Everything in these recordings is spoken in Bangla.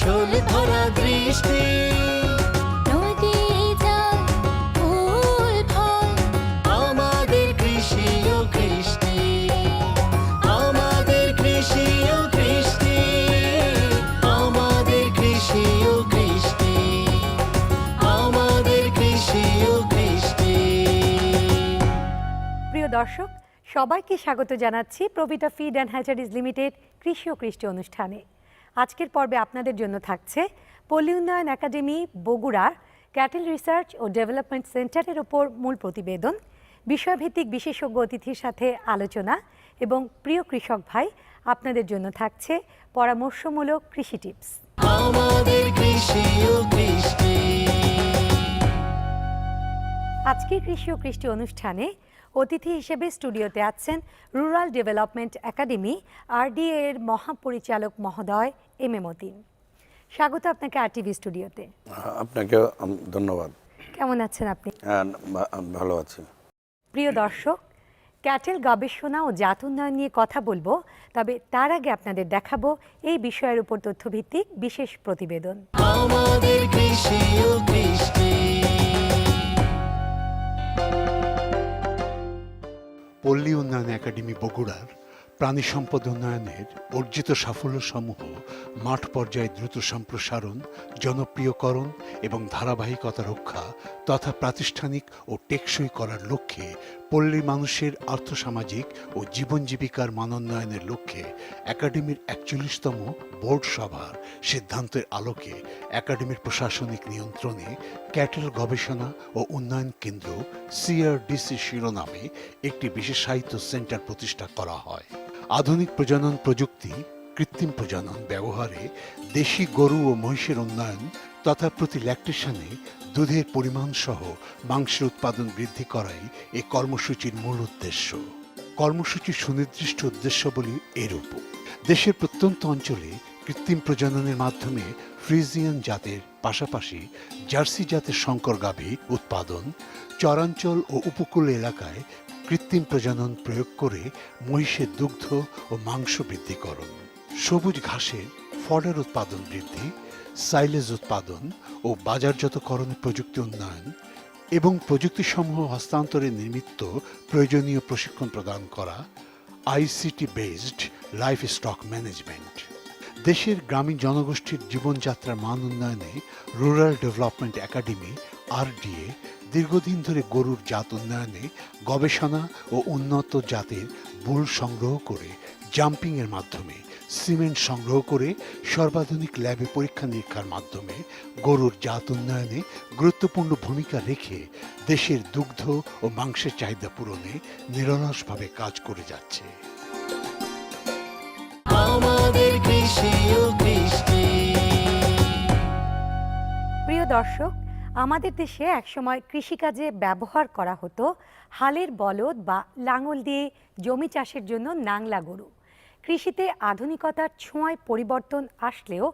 ফসল ভরা দৃষ্টি, নদী জল ফুল ফল আমাদের কৃষি ও কৃষ্টি, আমাদের কৃষি ও কৃষ্টি, আমাদের কৃষি ও কৃষ্টি, আমাদের কৃষি ও কৃষ্টি। প্রিয় দর্শক, সবাইকে স্বাগত জানাচ্ছি প্রভিটা ফিড অ্যান্ড হ্যাচারিজ লিমিটেড কৃষি ও কৃষ্টি অনুষ্ঠানে। আজকের পর্বে আপনাদের জন্য থাকছে পল্লী উন্নয়ন একাডেমি বগুড়ার ক্যাটেল রিসার্চ ও ডেভেলপমেন্ট সেন্টারের ওপর মূল প্রতিবেদন, বিষয়ভিত্তিক বিশেষজ্ঞ অতিথির সাথে আলোচনা এবং প্রিয় কৃষক ভাই আপনাদের জন্য থাকছে পরামর্শমূলক কৃষি টিপস। আমাদের কৃষি ও কৃষ্টি। আজকের কৃষি ও কৃষ্টি অনুষ্ঠানে অতিথি হিসেবে স্টুডিওতে আছেন রুরাল ডেভেলপমেন্ট একাডেমি RDA এর মহাপরিচালক মহোদয় এম মতিন। স্বাগত আপনাকে RTV স্টুডিওতে। আপনাকে ধন্যবাদ। কেমন আছেন আপনি? ভালো আছি। প্রিয় দর্শক, ক্যাটেল গবেষণা ও জাত উন্নয়ন নিয়ে কথা বলবো, তবে তার আগে আপনাদের দেখাবো এই বিষয়ের উপর তথ্যভিত্তিক বিশেষ প্রতিবেদন। আমাদের কৃষি ও কৃষ্টি। পল্লী উন্নয়ন একাডেমি বগুড়ার প্রাণী সম্পদ উন্নয়নের অর্জিত সাফল্যসমূহ মাঠ পর্যায়ে দ্রুত সম্প্রসারণ, জনপ্রিয়করণ এবং ধারাবাহিকতা রক্ষা তথা প্রাতিষ্ঠানিক ও টেকসই করার লক্ষ্যে পল্লী মানুষের আর্থসামাজিক ও জীবন জীবিকার মানোন্নয়নের লক্ষ্যে একাডেমির 41তম বোর্ড সভার সিদ্ধান্তের আলোকে একাডেমির প্রশাসনিক নিয়ন্ত্রণে ক্যাটেল গবেষণা ও উন্নয়ন কেন্দ্র CRDC শিরোনামে একটি বিশেষায়িত সেন্টার প্রতিষ্ঠা করা হয়। আধুনিক প্রজনন প্রযুক্তি, কৃত্রিম প্রজনন ব্যবহারে দেশি গরু ও মহিষের উন্নয়ন তথা প্রতি ল্যাকটেশনে দুধের পরিমাণ সহ মাংসের উৎপাদন বৃদ্ধি করাই এই কর্মসূচির মূল উদ্দেশ্য। কর্মসূচির সুনির্দিষ্ট উদ্দেশ্যবলী এরূপ: দেশের প্রত্যন্ত অঞ্চলে কৃত্রিম প্রজননের মাধ্যমে ফ্রিজিয়ান জাতের পাশাপাশি জার্সি জাতের শঙ্কর গাভী উৎপাদন, চরাঞ্চল ও উপকূল এলাকায় কৃত্রিম প্রজনন প্রয়োগ করে মহিষের দুগ্ধ ও মাংস বৃদ্ধিকরণ, সবুজ ঘাসের ফডার উৎপাদন বৃদ্ধি, সাইলেজ উৎপাদন ও বাজারজাতকরণের প্রযুক্তি উন্নয়ন এবং প্রযুক্তিসমূহ হস্তান্তরে নিমিত্ত প্রয়োজনীয় প্রশিক্ষণ প্রদান করা, ICT based life stock management. দেশের গ্রামীণ জনগোষ্ঠীর জীবনযাত্রার মান উন্নয়নে রুরাল ডেভেলপমেন্ট একাডেমি RDA দীর্ঘদিন ধরে গরুর জাত উন্নয়নে গবেষণা ও উন্নত জাতের বুল সংগ্রহ করে জাম্পিংয়ের মাধ্যমে, সিমেন্ট সংগ্রহ করে সর্বাধুনিক ল্যাবে পরীক্ষা নিরীক্ষার মাধ্যমে গরুর জাত উন্নয়নে গুরুত্বপূর্ণ ভূমিকা রেখে দেশের দুগ্ধ ও মাংসের চাহিদা পূরণে নিরলসভাবে কাজ করে যাচ্ছে। আমাদের কৃষি ও কৃষ্টি। প্রিয় দর্শক, আমাদের দেশে একসময় কৃষিকাজে ব্যবহার করা হতো হালের বলদ বা লাঙল দিয়ে জমি চাষের জন্য নাংলা গরু। কৃষিতে আধুনিকতার ছোঁয়ায় পরিবর্তন আসলেও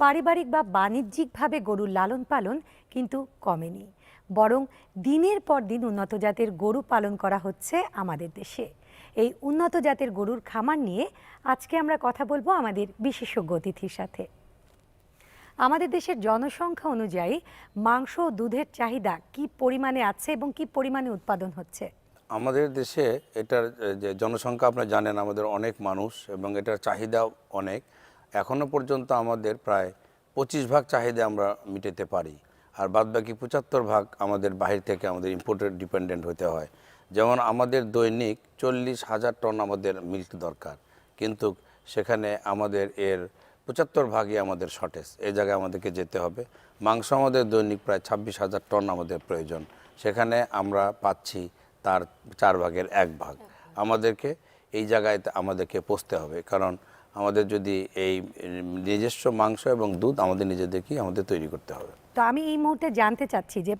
পারিবারিক বা বাণিজ্যিকভাবে গরুর লালন পালন কিন্তু কমেনি, বরং দিনের পর দিন উন্নত জাতের গরু পালন করা হচ্ছে আমাদের দেশে। এই উন্নত জাতের গরুর খামার নিয়ে আজকে আমরা কথা বলবো আমাদের বিশেষজ্ঞ অতিথির সাথে। আমাদের দেশের জনসংখ্যা অনুযায়ী মাংস ও দুধের চাহিদা কি পরিমাণে আছে এবং কি পরিমাণে উৎপাদন হচ্ছে? আমাদের দেশে এটার যে জনসংখ্যা আপনারা জানেন, আমাদের অনেক মানুষ এবং এটার চাহিদাও অনেক। এখনও পর্যন্ত আমাদের প্রায় 25 ভাগ চাহিদা আমরা মিটাতে পারি, আর বাদবাকি 75 ভাগ আমাদের বাহির থেকে আমাদের ইম্পোর্টেড ডিপেন্ডেন্ট হতে হয়। যেমন আমাদের দৈনিক 40,000 টন আমাদের মিল্ক দরকার, কিন্তু সেখানে আমাদের এর 75 ভাগই আমাদের শর্টেজ। এই জায়গায় আমাদেরকে যেতে হবে। মাংস আমাদের দৈনিক প্রায় 26,000 টন আমাদের প্রয়োজন, সেখানে আমরা পাচ্ছি তার 4 ভাগের 1 ভাগ। আমাদেরকে এই জায়গায় আমাদেরকে পৌঁছতে হবে, কারণ আমাদের যদি এই নিজস্ব মাংস এবং দুধ আমাদের নিজেদেরকেই আমাদের তৈরি করতে হবে। তো আমি এই মুহূর্তে জানতে চাচ্ছি যে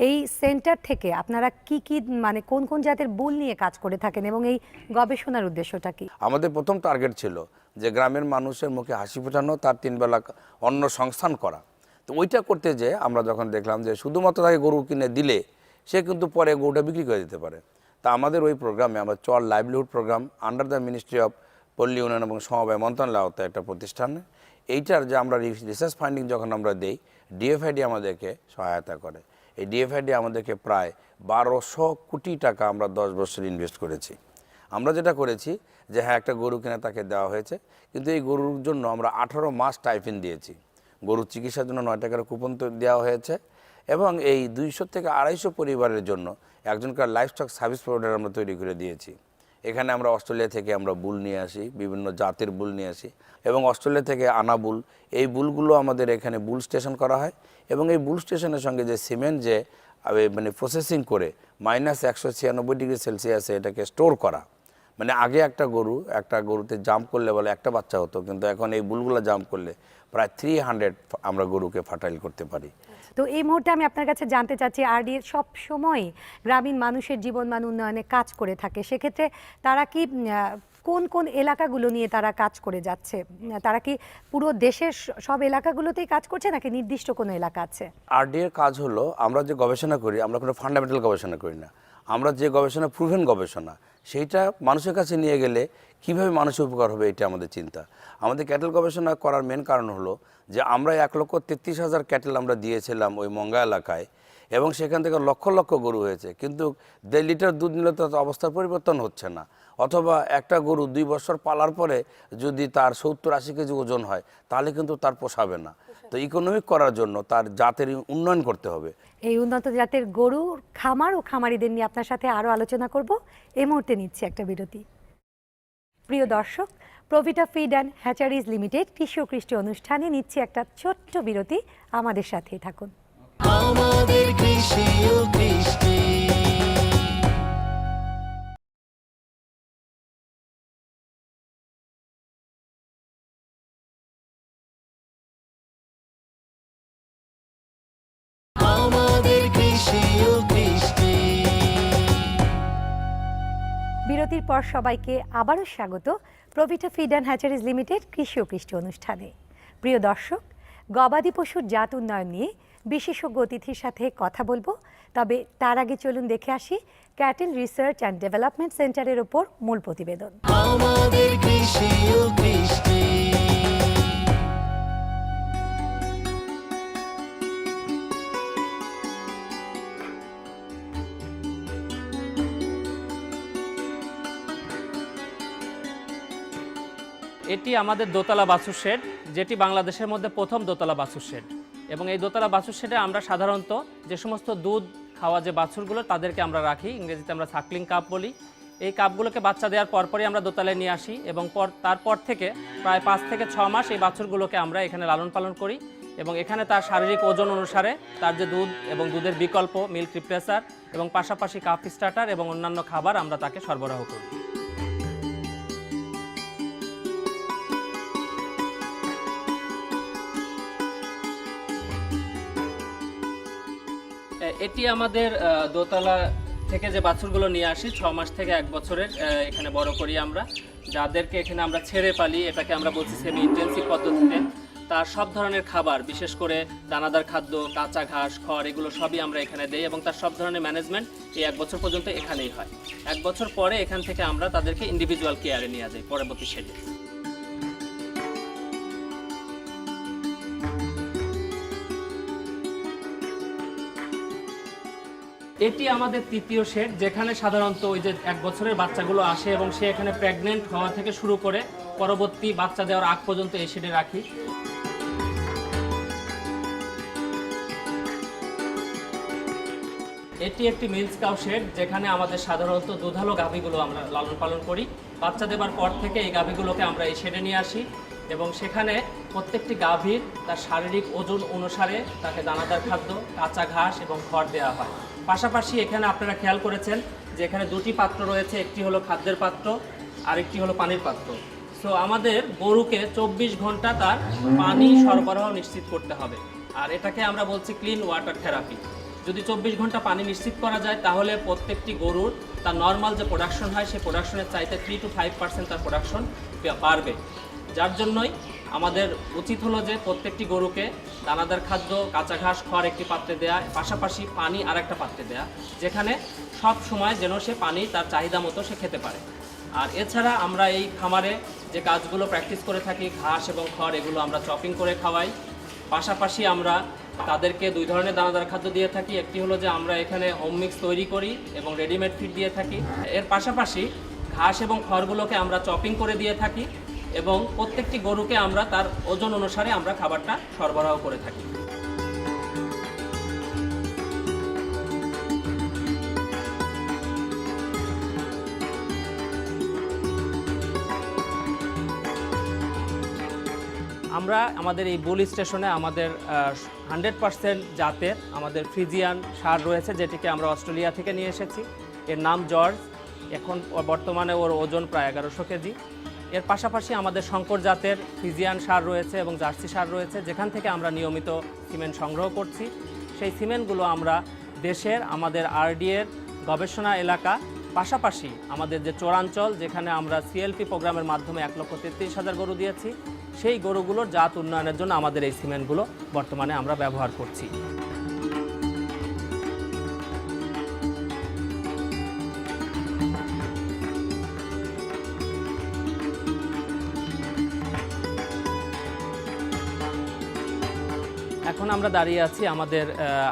এই সেন্টার থেকে আপনারা কি কি মানে কোন কোন জাতের বুল নিয়ে কাজ করে থাকেন এবং এই গবেষণার উদ্দেশ্যটা কি? আমাদের প্রথম টার্গেট ছিল যে গ্রামের মানুষের মুখে হাসি ফোটানো, তার 3 বেলা অন্ন সংস্থান করা। তো ওইটা করতে যে আমরা যখন দেখলাম যে শুধুমাত্র তাকে গরু কিনে দিলে সে কিন্তু পরে গরুটা বিক্রি করে দিতে পারে, তা আমাদের ওই প্রোগ্রামে আমরা চল livelihood program under the ministry of পল্লী উন্নয়ন এবং সমবায় মন্ত্রণালয় আওতায় একটা প্রতিষ্ঠানে এইটার যে আমরা রিসার্চ ফান্ডিং যখন আমরা দেই, ডিএফআইডি আমাদেরকে সহায়তা করে। এই ডিএফআইডি আমাদেরকে প্রায় 1200 কোটি টাকা আমরা 10 বছর ইনভেস্ট করেছি। আমরা যেটা করেছি যে হ্যাঁ, একটা গরু কিনে তাকে দেওয়া হয়েছে, কিন্তু এই গরুর জন্য আমরা 18 মাস টাইফিন দিয়েছি। গরুর চিকিৎসার জন্য 9 টাকার কুপন দেওয়া হয়েছে, এবং এই 200 থেকে 250 পরিবারের জন্য একজনকার লাইভস্টক সার্ভিস প্রোভাইডার আমরা তৈরি করে দিয়েছি। এখানে আমরা অস্ট্রেলিয়া থেকে আমরা বুল নিয়ে আসি, বিভিন্ন জাতের বুল নিয়ে আসি, এবং অস্ট্রেলিয়া থেকে আনা বুল, এই বুলগুলো আমাদের এখানে বুল স্টেশন করা হয়, এবং এই বুল স্টেশনের সঙ্গে যে সিমেন্ট যে মানে প্রসেসিং করে -196 ডিগ্রি সেলসিয়াসে এটাকে স্টোর করা, মানে আগে একটা গরুতে জাম্প করলে বলে একটা বাচ্চা হতো, কিন্তু এখন এই বুলগুলো জাম্প করলে প্রায় 300 আমরা গরুকে ফার্টাইল করতে পারি। তো এই মুহূর্তে আমি আপনার কাছে জানতে চাচ্ছি, আরডিএ সব সময় গ্রামীণ মানুষের জীবনমান উন্নয়নে কাজ করে থাকে, সেক্ষেত্রে তারা কি কোন কোন এলাকাগুলো নিয়ে তারা কাজ করে যাচ্ছে? তারা কি পুরো দেশের সব এলাকাগুলোতেই কাজ করছে, নাকি নির্দিষ্ট কোনো এলাকা আছে? আরডিএ এর কাজ হলো, আমরা যে গবেষণা করি, আমরা কোনো ফান্ডামেন্টাল গবেষণা করি না। আমরা যে গবেষণা, প্রুভেন গবেষণা, সেইটা মানুষের কাছে নিয়ে গেলে কিভাবে মানুষের উপকার হবে, এটা আমাদের চিন্তা। আমাদের ক্যাটেল গবেষণা করার মেন কারণ হলো যে আমরা 1,33,000 ক্যাটেল আমরা দিয়েছিলাম ওই মঙ্গা এলাকায়, এবং সেখান থেকে লক্ষ লক্ষ গরু হয়েছে, কিন্তু 1.5 লিটার দুধ নিলে তো অবস্থার পরিবর্তন হচ্ছে না। অথবা একটা গরু 2 বছর পালার পরে যদি তার 70-80 কেজি ওজন হয়, তাহলে কিন্তু তার পোষাবে না। তো ইকোনমিক করার জন্য তার জাতের উন্নয়ন করতে হবে। এই উন্নত জাতের গরুর খামার ও খামারিদের নিয়ে আপনার সাথে আরও আলোচনা করব। এই মুহূর্তে নিচ্ছি একটা বিরতি। প্রিয় দর্শক, প্রভিটা ফিড অ্যান্ড হ্যাচারিজ লিমিটেড কৃষি ও কৃষ্টি অনুষ্ঠানে নিচ্ছি একটা ছোট্ট বিরতি, আমাদের সাথেই থাকুন। আমাদের কৃষি ও কৃষ্টি। আমাদের কৃষি ও কৃষ্টি। বিরতির পর সবাইকে আবারও স্বাগত প্রভিটা ফিড অ্যান্ড হ্যাচারিজ লিমিটেড কৃষি ও কৃষ্টি অনুষ্ঠানে। প্রিয় দর্শক, গবাদি পশুর জাত উন্নয়ন নিয়ে বিশেষজ্ঞ অতিথির সাথে কথা বলবো, তবে তার আগে চলুন দেখে আসি ক্যাটেল রিসার্চ অ্যান্ড ডেভেলপমেন্ট সেন্টারের ওপর মূল প্রতিবেদন। আমাদের কৃষি ও কৃষ্টি। এটি আমাদের দোতলা বাছুর শেড, যেটি বাংলাদেশের মধ্যে প্রথম দোতলা বাছুর শেড। এবং এই দোতলা বাছুর শেডে আমরা সাধারণত যে সমস্ত দুধ খাওয়া যে বাছুরগুলো তাদেরকে আমরা রাখি, ইংরেজিতে আমরা সাকলিং কাপ বলি। এই কাপগুলোকে বাচ্চা দেওয়ার পরপরই আমরা দোতলায় নিয়ে আসি, এবং তারপর থেকে প্রায় 5 থেকে 6 মাস এই বাছুরগুলোকে আমরা এখানে লালন পালন করি, এবং এখানে তার শারীরিক ওজন অনুসারে তার যে দুধ এবং দুধের বিকল্প মিল্ক রিপ্লেসার এবং পাশাপাশি কাপ স্টার্টার এবং অন্যান্য খাবার আমরা তাকে সরবরাহ করি। এটি আমাদের দোতলা থেকে যে বাছুরগুলো নিয়ে আসি 6 মাস থেকে 1 বছরের, এখানে বড় করি আমরা, যাদেরকে এখানে আমরা ছেড়ে পালি, এটাকে আমরা বলছি সেমি ইন্টেন্সিভ পদ্ধতিতে। তার সব ধরনের খাবার, বিশেষ করে দানাদার খাদ্য, কাঁচা ঘাস, খড়, এগুলো সবই আমরা এখানে দেই, এবং তার সব ধরনের ম্যানেজমেন্ট এই 1 বছর পর্যন্ত এখানেই হয়। 1 বছর পরে এখান থেকে আমরা তাদেরকে ইন্ডিভিজুয়াল কেয়ারে নিয়ে যাই পরবর্তী শেডে। এটি আমাদের তৃতীয় শেড, যেখানে সাধারণত ওই যে 1 বছরের বাচ্চাগুলো আসে, এবং সে এখানে প্রেগনেন্ট হওয়া থেকে শুরু করে পরবর্তী বাচ্চা দেওয়ার আগ পর্যন্ত এই শেডে রাখি। এটি একটি মিল্ক কাউ শেড, যেখানে আমাদের সাধারণত দুধালো গাভীগুলো আমরা লালন পালন করি। বাচ্চা দেবার পর থেকে এই গাভীগুলোকে আমরা এই শেডে নিয়ে আসি, এবং সেখানে প্রত্যেকটি গাভীর তার শারীরিক ওজন অনুসারে তাকে দানাদার খাদ্য, কাঁচা ঘাস এবং খড় দেওয়া হয়। পাশাপাশি এখানে আপনারা খেয়াল করেছেন যে এখানে 2টি পাত্র রয়েছে, একটি হলো খাদ্যের পাত্র, আরেকটি হলো পানির পাত্র। সো আমাদের গরুকে 24 ঘন্টা তার পানি সরবরাহ নিশ্চিত করতে হবে, আর এটাকে আমরা বলছি ক্লিন ওয়াটার থেরাপি। যদি 24 ঘন্টা পানি নিশ্চিত করা যায়, তাহলে প্রত্যেকটি গরুর তার নর্মাল যে প্রোডাকশন হয় সেই প্রোডাকশনের চাইতে 3 to 5% তার প্রোডাকশন বাড়বে। যার জন্যই আমাদের উচিত হলো যে প্রত্যেকটি গরুকে দানাদার খাদ্য, কাঁচা ঘাস, খড় একটি পাত্রে দেয়া, পাশাপাশি পানি আরেকটা পাত্রে দেয়া, যেখানে সব সময় যেন সে পানি তার চাহিদা মতো সে খেতে পারে। আর এছাড়া আমরা এই খামারে যে কাজগুলো প্র্যাকটিস করে থাকি, ঘাস এবং খড় এগুলো আমরা চপিং করে খাওয়াই। পাশাপাশি আমরা তাদেরকে 2 ধরনের দানাদার খাদ্য দিয়ে থাকি। একটি হলো যে আমরা এখানে হোম মিক্স তৈরি করি এবং রেডিমেড ফিড দিয়ে থাকি। এর পাশাপাশি ঘাস এবং খড়গুলোকে আমরা চপিং করে দিয়ে থাকি এবং প্রত্যেকটি গরুকে আমরা তার ওজন অনুসারে আমরা খাবারটা সরবরাহ করে থাকি। আমরা আমাদের এই বুল স্টেশনে আমাদের 100% জাতের আমাদের ফ্রিজিয়ান ষাঁড় রয়েছে, যেটিকে আমরা অস্ট্রেলিয়া থেকে নিয়ে এসেছি। এর নাম জর্জ। এখন বর্তমানে ওর ওজন প্রায় 1100 কেজি। এর পাশাপাশি আমাদের শঙ্কর জাতের ফ্রিজিয়ান ষাঁড় রয়েছে এবং জার্সি ষাঁড় রয়েছে, যেখান থেকে আমরা নিয়মিত সিমেন্ট সংগ্রহ করছি। সেই সিমেন্টগুলো আমরা দেশের আমাদের আরডিএর গবেষণা এলাকা, পাশাপাশি আমাদের যে চরাঞ্চল, যেখানে আমরা সিএলপি প্রোগ্রামের মাধ্যমে 1,33,000 গরু দিয়েছি, সেই গরুগুলোর জাত উন্নয়নের জন্য আমাদের এই সিমেন্টগুলো বর্তমানে আমরা ব্যবহার করছি। এখন আমরা দাঁড়িয়ে আছি আমাদের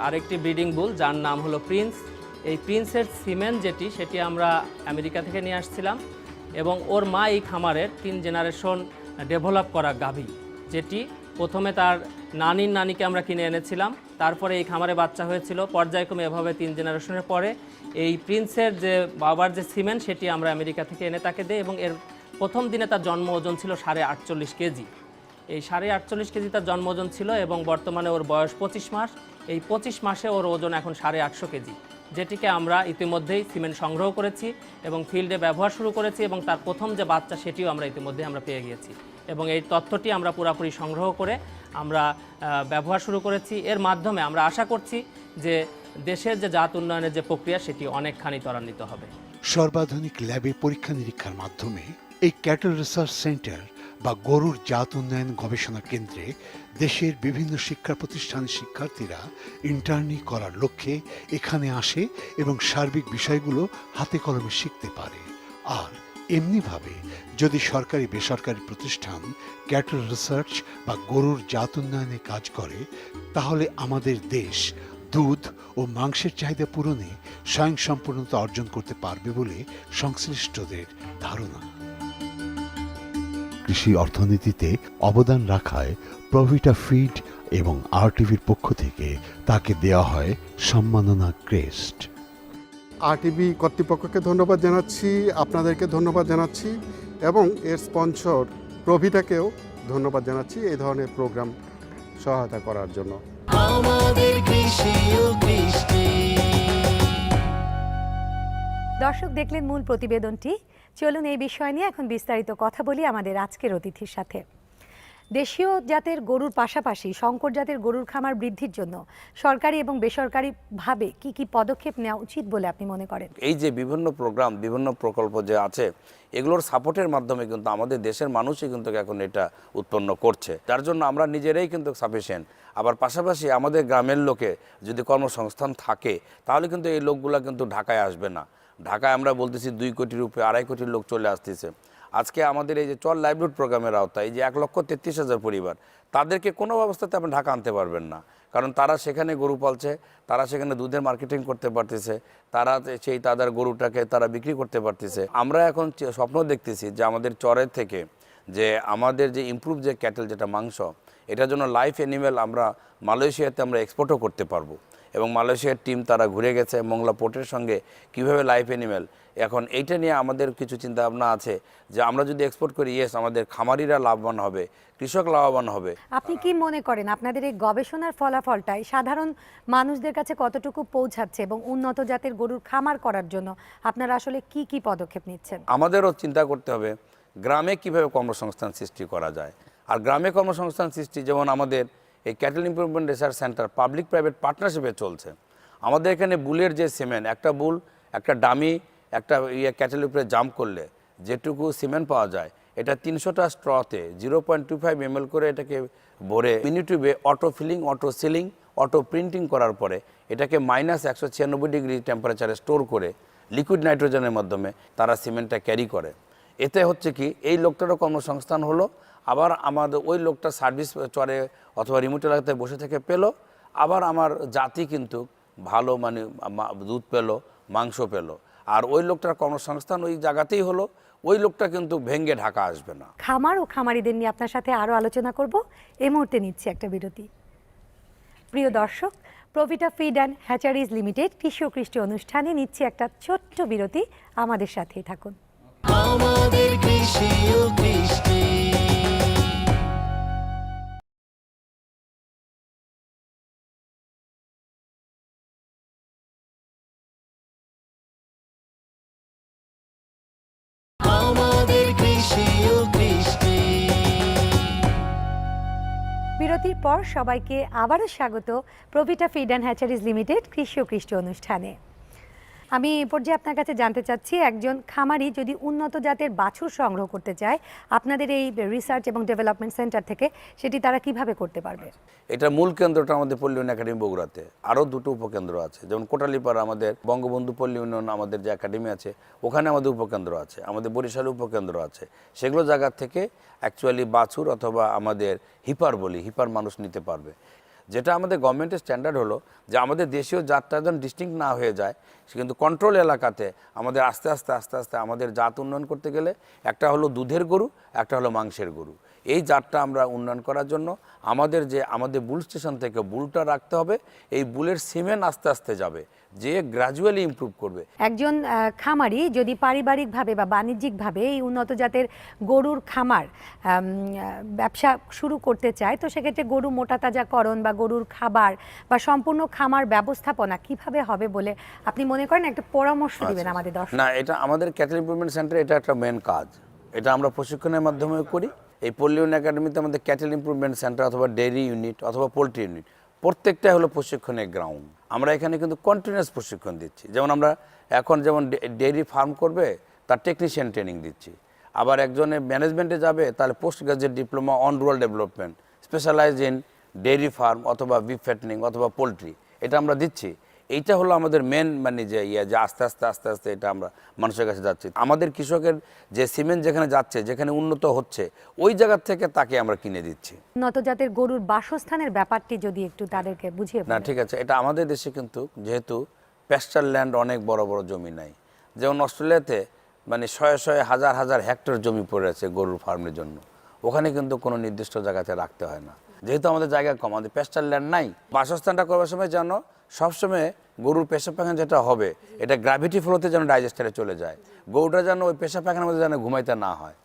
আরেকটি ব্রিডিং বুল, যার নাম হলো প্রিন্স। এই প্রিন্সের সিমেন্ট সেটি আমরা আমেরিকা থেকে নিয়ে আসছিলাম এবং ওর মা এই খামারের 3 জেনারেশন ডেভেলপ করা গাভী, যেটি প্রথমে তার নানির নানিকে আমরা কিনে এনেছিলাম। তারপরে এই খামারে বাচ্চা হয়েছিল। পর্যায়ক্রমে এভাবে 3 জেনারেশনের পরে এই প্রিন্সের যে বাবার যে সিমেন্ট সেটি আমরা আমেরিকা থেকে এনে তাকে দেই এবং এর প্রথম দিনে তার জন্ম ওজন ছিল 48.5 কেজি। এই 48.5 কেজি তার জন্ম ওজন ছিল এবং বর্তমানে ওর বয়স 25 মাস। এই 25 মাসে ওর ওজন এখন 850 কেজি, যেটিকে আমরা ইতিমধ্যেই সিমেন্ট সংগ্রহ করেছি এবং ফিল্ডে ব্যবহার শুরু করেছি এবং তার প্রথম যে বাচ্চা সেটিও আমরা ইতিমধ্যে পেয়ে গিয়েছি এবং এই তথ্যটি আমরা পুরোপুরি সংগ্রহ করে আমরা ব্যবহার শুরু করেছি। এর মাধ্যমে আমরা আশা করছি যে দেশের যে জাত উন্নয়নের যে প্রক্রিয়া সেটি অনেকখানি ত্বরান্বিত হবে। সর্বাধুনিক ল্যাবে পরীক্ষা নিরীক্ষার মাধ্যমে এই ক্যাটল রিসার্চ সেন্টার বা গরুর জাত উন্নয়ন গবেষণা কেন্দ্রে দেশের বিভিন্ন শিক্ষা প্রতিষ্ঠানের শিক্ষার্থীরা ইন্টার্নি করার লক্ষ্যে এখানে আসে এবং সার্বিক বিষয়গুলো হাতে কলমে শিখতে পারে। আর এমনিভাবে যদি সরকারি বেসরকারি প্রতিষ্ঠান ক্যাটল রিসার্চ বা গরুর জাত উন্নয়নে কাজ করে, তাহলে আমাদের দেশ দুধ ও মাংসের চাহিদা পূরণে স্বয়ংসম্পূর্ণতা অর্জন করতে পারবে বলে সংশ্লিষ্টদের ধারণা। কৃষি অর্থনীতিতে অবদান রাখায় প্রভিটা ফিড এবং আরটিভির পক্ষ থেকে তাকে দেওয়া হয় সম্মাননা ক্রেস্ট। আরটিভি কর্তৃপক্ষকে ধন্যবাদ জানাচ্ছি, আপনাদেরকে ধন্যবাদ জানাচ্ছি এবং এর স্পন্সর প্রভিটাকেও ধন্যবাদ জানাচ্ছি এই ধরনের প্রোগ্রাম সহায়তা করার জন্য। আমাদের কৃষি ও কৃষ্টি। দর্শক দেখলেন মূল প্রতিবেদনটি। চলুন এই বিষয় নিয়ে এখন বিস্তারিত কথা বলি আমাদের আজকের অতিথির সাথে। দেশীয় জাতের গরুর পাশাপাশি শঙ্কর জাতের গরুর খামার বৃদ্ধির জন্য সরকারি এবং বেসরকারিভাবে কি কি পদক্ষেপ নেওয়া উচিত বলে আপনি মনে করেন? এই যে বিভিন্ন প্রোগ্রাম, বিভিন্ন প্রকল্প যে আছে, এগুলোর সাপোর্টের মাধ্যমে কিন্তু আমাদের দেশের মানুষই কিন্তু এখন এটা উৎপন্ন করছে, যার জন্য আমরা নিজেরাই কিন্তু সাফিসিয়েন্ট। আবার পাশাপাশি আমাদের গ্রামের লোকে যদি কর্মসংস্থান থাকে, তাহলে কিন্তু এই লোকগুলা কিন্তু ঢাকায় আসবে না। ঢাকায় আমরা বলতেছি 2 কোটির উপরে 2.5 কোটির লোক চলে আসতেছে। আজকে আমাদের এই যে চল লাইভলিহুড প্রোগ্রামের আওতায় এই যে 1,33,000 পরিবার, তাদেরকে কোনো অবস্থাতে আপনি ঢাকা আনতে পারবেন না, কারণ তারা সেখানে গরু পালছে, তারা সেখানে দুধের মার্কেটিং করতে পারতেছে, তারা সেই তাদের গরুটাকে তারা বিক্রি করতে পারতেছে। আমরা এখন স্বপ্ন দেখতেছি যে আমাদের চরের থেকে যে আমাদের যে ইমপ্রুভ যে ক্যাটেল যেটা মাংস, এটার জন্য লাইফ অ্যানিমেল আমরা মালয়েশিয়াতে আমরা এক্সপোর্টও করতে পারবো এবং মালয়েশিয়ার টিম তারা ঘুরে গেছে মংলা পোর্টের সঙ্গে কিভাবে লাইফ অ্যানিমেল। এখন এইটা নিয়ে আমাদের কিছু চিন্তা ভাবনা আছে যে আমরা যদি এক্সপোর্ট করি, ইয়েস, আমাদের খামারিরা লাভবান হবে, কৃষক লাভবান হবে। আপনি কি মনে করেন আপনাদের এই গবেষণার ফলাফলটাই সাধারণ মানুষদের কাছে কতটুকু পৌঁছাচ্ছে এবং উন্নত জাতের গরুর খামার করার জন্য আপনারা আসলে কি কি পদক্ষেপ নিচ্ছেন? আমাদেরও চিন্তা করতে হবে গ্রামে কিভাবে কর্মসংস্থান সৃষ্টি করা যায়। আর গ্রামে কর্মসংস্থান সৃষ্টি যেমন আমাদের এই cattle improvement research centre public private পার্টনারশিপে চলছে। আমাদের এখানে বুলের যে সিমেন্ট, একটা বুল একটা ডামি একটা ক্যাটেল উপরে জাম্প করলে যেটুকু সিমেন্ট পাওয়া যায়, এটা 300টা স্ট্রতে 0.25 ml করে এটাকে ভরে মিনিটিউবে auto filling, auto sealing, auto printing করার পরে এটাকে -196 ডিগ্রি টেম্পারেচারে স্টোর করে লিকুইড নাইট্রোজেনের মাধ্যমে তারা সিমেন্টটা ক্যারি করে এতে হচ্ছে কি এই লোকটারও কর্মসংস্থান হলো, আবার আমাদের ওই লোকটা সার্ভিস চরে অথবা রিমোট এলাকাতে বসে থেকে পেলো, আবার আমার জাতি কিন্তু ভালো মানে দুধ পেলো, মাংস পেলো, আর ওই লোকটার কর্মসংস্থান ওই জায়গাতেই হলো, ওই লোকটা কিন্তু ভেঙ্গে ঢাকা আসবে না। খামার ও খামারিদের নিয়ে আপনার সাথে আরও আলোচনা করব, এই মুহূর্তে নিচ্ছি একটা বিরতি। প্রিয় দর্শক, প্রভিটা ফিড অ্যান্ড হ্যাচারিজ লিমিটেড কৃষি ও কৃষ্টি অনুষ্ঠানে নিচ্ছি একটা ছোট্ট বিরতি, আমাদের সাথেই থাকুন। আমাদের কৃষি ও কৃষ্টি। আমাদের কৃষি ও কৃষ্টি। বিরতির পর সবাইকে আবারও স্বাগত প্রভিটা ফিড অ্যান্ড হ্যাচারিজ লিমিটেড কৃষি ও কৃষ্টি অনুষ্ঠানে। আমি এই পর্যায়ে আপনার কাছে জানতে চাচ্ছি, একজন খামারি যদি উন্নত জাতের বাছুর সংগ্রহ করতে চায় আপনাদের এই রিসার্চ এবং ডেভেলপমেন্ট সেন্টার থেকে, সেটি তারা কিভাবে করতে পারবে? এটা মূল কেন্দ্রটা আমাদের পল্লী উন্নয়ন একাডেমি বগুড়াতে, আরও দুটো উপকেন্দ্র আছে, যেমন কোটালীপাড়া আমাদের বঙ্গবন্ধু পল্লী উন্নয়ন আমাদের যে একাডেমি আছে ওখানে আমাদের উপকেন্দ্র আছে, আমাদের বরিশালে উপকেন্দ্র আছে। সেগুলো জায়গা থেকে অ্যাকচুয়ালি বাছুর অথবা আমাদের হিপার বলি, হিপার মানুষ নিতে পারবে। যেটা আমাদের গভর্নমেন্টের স্ট্যান্ডার্ড হলো যে আমাদের দেশীয় জাতটা যেন ডিস্টিংক্ট না হয়ে যায়, কিন্তু কন্ট্রোল এলাকাতে আমাদের আস্তে আস্তে আমাদের জাত উন্নয়ন করতে গেলে একটা হলো দুধের গরু, একটা হলো মাংসের গরু। এই জাতটা আমরা উন্নয়ন করার জন্য আমাদের বুল স্টেশন থেকে বুলটা রাখতে হবে, এই বুলের সিমেন্ট আস্তে আস্তে যাবে, যে গ্র্যাজুয়ালি ইমপ্রুভ করবে। একজন খামারি যদি পারিবারিকভাবে বা বাণিজ্যিকভাবে এই উন্নত জাতের গরুর খামার ব্যবসা শুরু করতে চায়, তো সেক্ষেত্রে গরু মোটাতাজাকরণ বা গরুর খাবার বা সম্পূর্ণ খামার ব্যবস্থাপনা কিভাবে হবে বলে আপনি মনে করেন? একটা পরামর্শ দিবেন আমাদের দর্শক। না, এটা আমাদের ক্যাটেল ইমপ্রুভমেন্ট সেন্টার, এটা একটা মেন কাজ, এটা আমরা প্রশিক্ষণের মাধ্যমে করি। এই পল্লী উন্নয়ন একাডেমিতে আমাদের ক্যাটেল ইমপ্রুভমেন্ট সেন্টার অথবা ডেয়ারি ইউনিট অথবা পোলট্রি ইউনিট প্রত্যেকটা হলো প্রশিক্ষণের গ্রাউন্ড। আমরা এখানে কিন্তু কন্টিনিউয়াস প্রশিক্ষণ দিচ্ছি। যেমন আমরা এখন যেমন ডেয়ারি ফার্ম করবে তার টেকনিশিয়ান ট্রেনিং দিচ্ছি, আবার একজনের ম্যানেজমেন্টে যাবে তাহলে post graduate diploma on rural development specialize in dairy farm অথবা বিফ ফ্যাটনিং অথবা পোলট্রি, এটা আমরা দিচ্ছি। এইটা হলো আমাদের মেন মানে যে যে আস্তে আস্তে এটা আমরা মানুষের কাছে যাচ্ছি। আমাদের কৃষকের যে সিমেন্ট যেখানে যাচ্ছে, যেখানে উন্নত হচ্ছে, ওই জায়গা থেকে তাকে আমরা কিনে দিচ্ছি। উন্নত জাতের গরুর বাসস্থানের ব্যাপারটি যদি একটু তাদেরকে বুঝিয়ে না বলেন। ঠিক আছে, এটা আমাদের দেশে কিন্তু যেহেতু প্যাস্টার ল্যান্ড অনেক বড় বড় জমি নাই, যেমন অস্ট্রেলিয়াতে মানে শয়ে হাজার হেক্টর জমি পড়ে আছে গরুর ফার্মের জন্য, ওখানে কিন্তু কোনো নির্দিষ্ট জায়গাতে রাখতে হয় না, যেহেতু আমাদের জায়গা কম, আমাদের প্যাস্টার ল্যান্ড নাই। বাসস্থানটা করবার সময় যেন সবসময় গরুর পেশাব পায়খানা যেটা হবে এটা গ্র্যাভিটি ফ্লোতে যেন ডাইজেস্টারে চলে যায়, গরুটা যেন ওই পেশাব পায়খানার মধ্যে যেন ঘুমাইতে না হয়,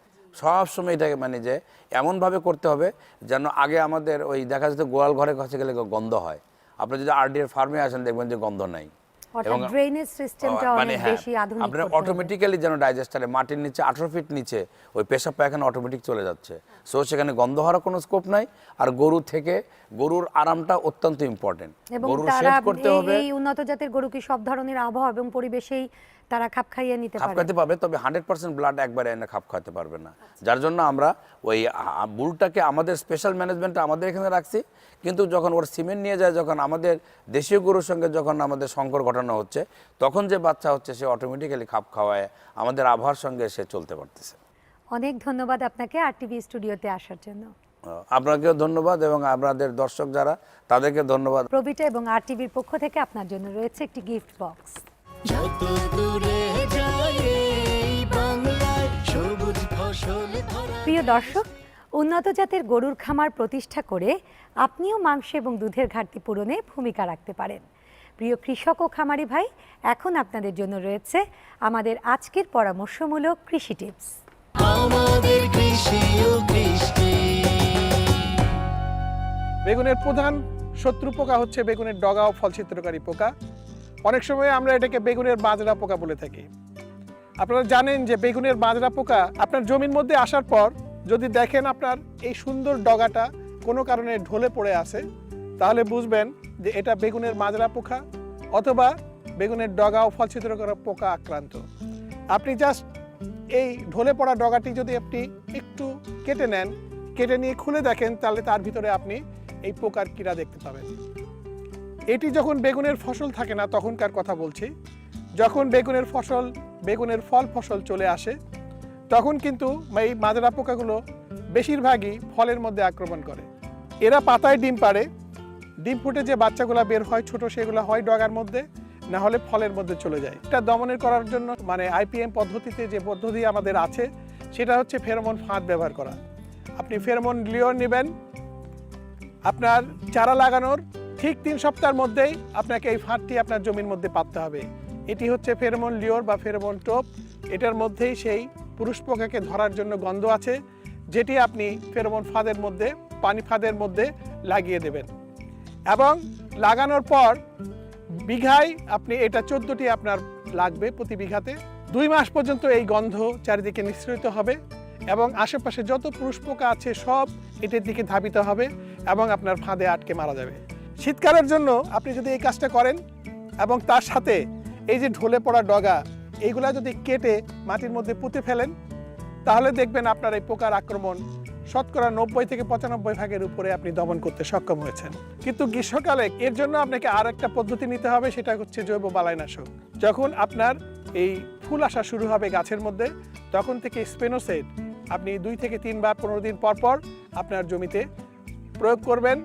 সবসময় এটাকে মানে যে এমনভাবে করতে হবে যেন আগে আমাদের ওই দেখা যাচ্ছে গোয়াল ঘরে কাছে গেলে গন্ধ হয়, আপনি যদি আরডিএর ফার্মে আসেন দেখবেন যে গন্ধ নাই। অর্থাৎ ড্রেনেজ সিস্টেমটা অনেক বেশি আধুনিক আপনার করতে হবে। অটোমেটিক্যালি যেন ডাইজেস্টারে মাটির নিচে 18 ফিট নিচে ওই পেশাব পায়খানা অটোমেটিক চলে যাচ্ছে, সো সেখানে গন্ধ হওয়ার কোনো স্কোপ নাই। আর গরুর আরামটা অত্যন্ত ইম্পর্টেন্ট, এবং গরুর তারা শেড করতে হবে। এই উন্নত জাতের গরু কি সব ধরনের আবহাওয়া এবং পরিবেশেই তারা খাপ খাইয়ে নিতে খাপ পারে? খাইতে পারবে, তবে 100% ব্লাড একবারে এনে খাপ খাইতে পারবে না, যার জন্য আমরা ওই বুলটাকে আমাদের স্পেশাল ম্যানেজমেন্টটা আমাদের এখানে রাখছি। কিন্তু যখন ওর সিমেন্ট নিয়ে যায়, যখন আমাদের দেশীয় গরুর সঙ্গে যখন আমাদের সংকর ঘটানো হচ্ছে, তখন যে বাচ্চা হচ্ছে সে অটোমেটিক্যালি খাপ খাওয়ায় আমাদের আবহাওয়ার সঙ্গে সে চলতে পারতেছে। অনেক ধন্যবাদ আপনাকে আরটিভি স্টুডিওতে আসার জন্য। আপনাকেও ধন্যবাদ এবং আপনাদের দর্শক যারা তাদেরকে ধন্যবাদ। প্রভিটা এবং আরটিভির পক্ষ থেকে আপনার জন্য রয়েছে একটি গিফট বক্স। যত দূরে যায় এই বাংলায় সবুজ ফসল ভরা। প্রিয় দর্শক, উন্নত জাতের গরুর খামার প্রতিষ্ঠা করে আপনিও মাংস এবং দুধের ঘাটতি পূরণে ভূমিকা রাখতে পারেন। প্রিয় কৃষক ও খামারি ভাই, এখন আপনাদের জন্য রয়েছে আমাদের আজকের পরামর্শমূলক কৃষি টিপস। আমাদের কৃষি ও কৃষ্টি। বেগুনের প্রধান শত্রু পোকা হচ্ছে বেগুনের ডগা ও ফলছিদ্রকারী পোকা। অনেক সময় আমরা এটাকে বেগুনের বাজরা পোকা বলে থাকি। আপনারা জানেন যে বেগুনের বাজরা পোকা আপনার জমির মধ্যে আসার পর যদি দেখেন আপনার এই সুন্দর ডগাটা কোনো কারণে ঢলে পড়ে আছে, তাহলে বুঝবেন যে এটা বেগুনের মাজরা পোকা অথবা বেগুনের ডগা ও ফলছিদ্রকারী পোকা আক্রান্ত। আপনি জাস্ট এই ঢলে পড়া ডগাটি যদি আপনি একটু কেটে নেন, কেটে নিয়ে খুলে দেখেন, তাহলে তার ভিতরে আপনি এই পোকার কীড়া দেখতে পাবেন। এটি যখন বেগুনের ফসল থাকে না তখনকার কথা বলছি। যখন বেগুনের ফল ফসল চলে আসে তখন কিন্তু এই মাজরা পোকাগুলো বেশিরভাগই ফলের মধ্যে আক্রমণ করে। এরা পাতায় ডিম পাড়ে, ডিম ফুটে যে বাচ্চাগুলো বের হয় ছোট, সেগুলো হয় ডগার মধ্যে, না হলে ফলের মধ্যে চলে যায়। এটা দমনের করার জন্য মানে আইপিএম পদ্ধতিতে যে পদ্ধতি আমাদের আছে সেটা হচ্ছে ফেরোমন ফাঁদ ব্যবহার করা। আপনি ফেরোমন লিওর নেবেন, আপনার চারা লাগানোর ঠিক 3 সপ্তাহের মধ্যেই আপনাকে এই ফাঁদটি আপনার জমির মধ্যে পাততে হবে। এটি হচ্ছে ফেরোমন লিওর বা ফেরোমন টোপ। এটার মধ্যেই সেই পুরুষ পোকাকে ধরার জন্য গন্ধ আছে, যেটি আপনি ফেরোমন ফাঁদের মধ্যে, পানি ফাঁদের মধ্যে লাগিয়ে দেবেন। এবং লাগানোর পর বিঘায় আপনি এটা 14টি আপনার লাগবে প্রতি বিঘাতে। 2 মাস পর্যন্ত এই গন্ধ চারিদিকে নিঃসৃত হবে এবং আশেপাশে যত পুরুষ পোকা আছে সব এটার দিকে ধাবিত হবে এবং আপনার ফাঁদে আটকে মারা যাবে। শীতকালের জন্য আপনি যদি এই কাজটা করেন এবং তার সাথে এই যে ঢলে পড়া ডগা এইগুলা যদি কেটে মাটির মধ্যে পুঁতে ফেলেন, তাহলে দেখবেন আপনার এই পোকার আক্রমণ শতকরা 90 থেকে 95 ভাগের উপরে আপনি দমন করতে সক্ষম হয়েছেন। কিন্তু গ্রীষ্মকালে এর জন্য আপনাকে আর একটা পদ্ধতি নিতে হবে, সেটা হচ্ছে জৈব বালাইনাশক। যখন আপনার এই ফুল আসা শুরু হবে গাছের মধ্যে, তখন থেকে স্পেনোসাইড আপনি 2 থেকে 3 বার 15 দিন পর পর আপনার জমিতে প্রয়োগ করবেন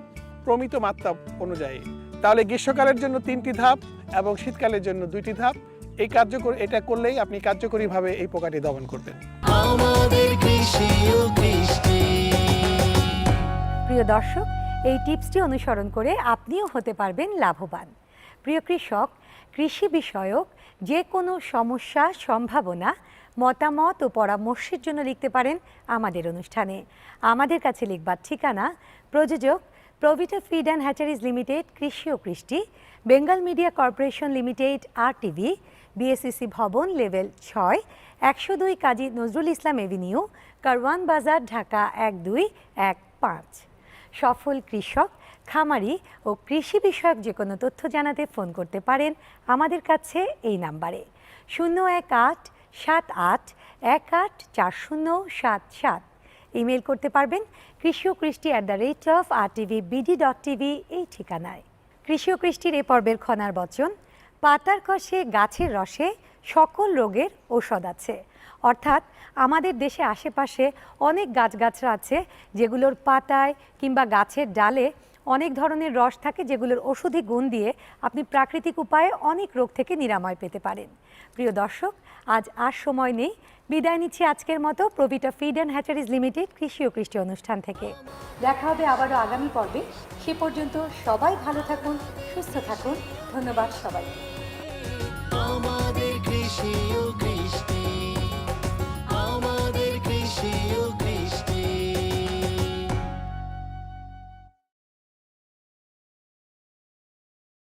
প্রমিত মাত্রা অনুযায়ী। তাহলে গ্রীষ্মকালের জন্য 3টি ধাপ এবং শীতকালের জন্য 2টি ধাপ। এটা করলেই আপনি কার্যকরীভাবে এই পোকাটি দমন করবেন। আমাদের কৃষি ও কৃষ্টি। প্রিয় দর্শক, এই টিপসটি অনুসরণ করে আপনিও হতে পারবেন লাভবান। প্রিয় কৃষক, কৃষি বিষয়ক যে কোনো সমস্যা, সম্ভাবনা, মতামত ও পরামর্শের জন্য লিখতে পারেন আমাদের অনুষ্ঠানে। আমাদের কাছে লিখবার ঠিকানা: প্রযোজক প্রভিটা ফিড অ্যান্ড হ্যাচারিজ লিমিটেড, কৃষি ও কৃষ্টি, Bengal media corporation limited, RTV, BSCC ভবন, লেভেল 6, 102 কাজী নজরুল ইসলাম এভিনিউ, কারওয়ান বাজার, ঢাকা 1215। সফল কৃষক, খামারি ও কৃষি বিষয়ক যে কোনো তথ্য জানাতে ফোন করতে পারেন আমাদের কাছে এই নাম্বারে 01878184077। ইমেল করতে পারবেন কৃষি ও কৃষ্টি @rtvbd.tv এই ঠিকানায়। কৃষি ও কৃষ্টির এ পর্বের খনার বচন: পাতার কষে গাছের রসে সকল রোগের ঔষধ আছে। অর্থাৎ আমাদের দেশে আশেপাশে অনেক গাছগাছরা আছে যেগুলোর পাতায় কিংবা গাছের ডালে অনেক ধরনের রস থাকে, যেগুলোর ওষুধি গুণ দিয়ে আপনি প্রাকৃতিক উপায়ে অনেক রোগ থেকে নিরাময় পেতে পারেন। প্রিয় দর্শক, আজ আর সময় নেই, বিদায় নিচ্ছি আজকের মতো প্রভিটা ফিড অ্যান্ড হ্যাচারিজ লিমিটেড কৃষি ও কৃষ্টি অনুষ্ঠান থেকে। দেখা হবে আবারও আগামী পর্বে। সে পর্যন্ত সবাই ভালো থাকুন, সুস্থ থাকুন। ধন্যবাদ সবাইকে।